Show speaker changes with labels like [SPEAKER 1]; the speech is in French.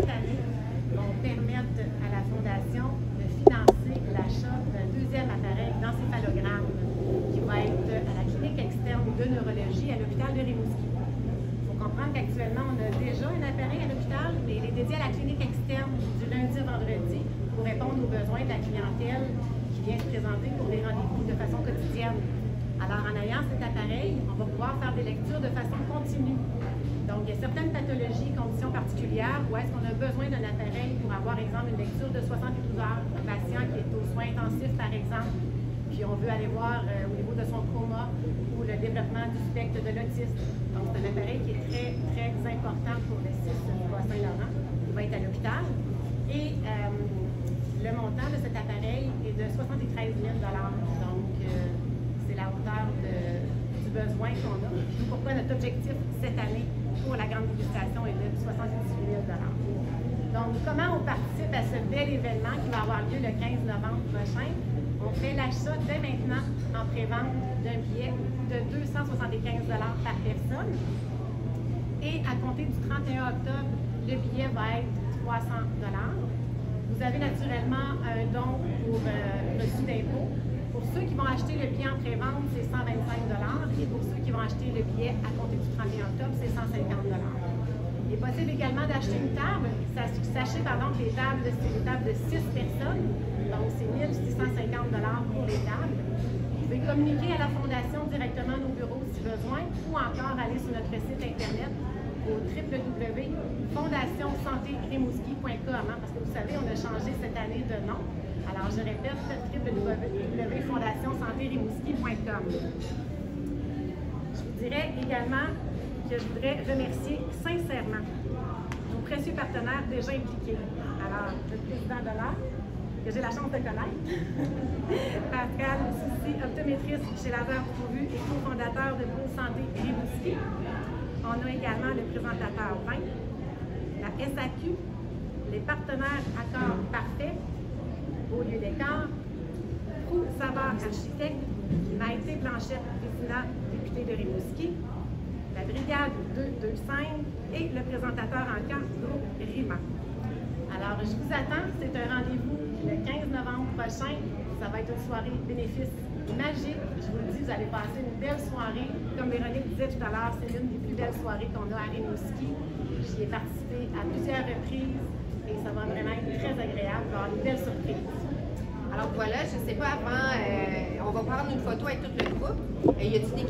[SPEAKER 1] cette année vont permettre à la Fondation de financer l'achat d'un deuxième appareil d'encéphalogramme qui va être à la clinique externe de neurologie à l'hôpital de Rimouski. Il faut comprendre qu'actuellement, on a déjà un appareil à l'hôpital, mais il est dédié à la clinique externe du lundi au vendredi pour répondre aux besoins de la clientèle qui vient se présenter pour des rendez-vous de façon quotidienne. Alors, en ayant cet appareil, on va pouvoir faire des lectures de façon continue. Donc, il y a certaines pathologies, conditions particulières où est-ce qu'on a besoin d'un appareil pour avoir, exemple, une lecture de 72 heures. Un patient qui est aux soins intensifs, par exemple, puis on veut aller voir au niveau de son coma ou le développement du spectre de l'autisme. Donc, c'est un appareil qui est très, très important pour le CIS Saint-Laurent. Il va être à l'hôpital. Et le montant de cet appareil est de 73 000 $. Donc, c'est la hauteur du besoin qu'on a. Pourquoi notre objectif cette année pour la grande dégustation est de 78 000 $. Donc, comment on participe à ce bel événement qui va avoir lieu le 15 novembre prochain? On fait l'achat dès maintenant en pré-vente d'un billet de 275 $ par personne. Et à compter du 31 octobre, le billet va être 300 $. Vous avez naturellement un don pour reçu d'impôt. Pour ceux qui vont acheter le billet en pré-vente, c'est 125 $. Et pour ceux qui vont acheter le billet à compter du 31 octobre, c'est 150 $. Il est possible également d'acheter une table. Sachez pardon, que les tables, c'est des tables de 6 personnes. Donc, c'est 1 650 $ pour les tables. Vous pouvez communiquer à la Fondation directement à nos bureaux si besoin ou encore aller sur notre site Internet au www.fondationsantérimouski.com parce que vous savez, on a changé cette année de nom. Alors, je répète, www.fondationsantérimouski.com. Je vous dirais également que je voudrais remercier sincèrement nos précieux partenaires déjà impliqués. Alors, le président de l'ARC, que j'ai la chance de connaître, Pascal Soucy, optométriste chez Laser Pourvu et cofondateur de Pôle Santé Rimouski. On a également le présentateur 20, la SAQ, les partenaires Accord Parfait, Au lieu d'écart, Prou Savard Architecte, Maïté Blanchette Vézina, députée de Rimouski, la Brigade 225 et le présentateur en camp, groupe RIMA. Alors, je vous attends, c'est un rendez-vous le 15 novembre prochain. Ça va être une soirée bénéfice magique. Je vous le dis, vous allez passer une belle soirée. Comme Véronique disait tout à l'heure, c'est l'une des plus belles soirées qu'on a à Rimouski. J'y ai participé à plusieurs reprises et ça va vraiment être très agréable. Il va y avoir une belle surprise.
[SPEAKER 2] Alors voilà, je ne sais pas avant, on va prendre une photo avec tout le groupe. Y a-t-il des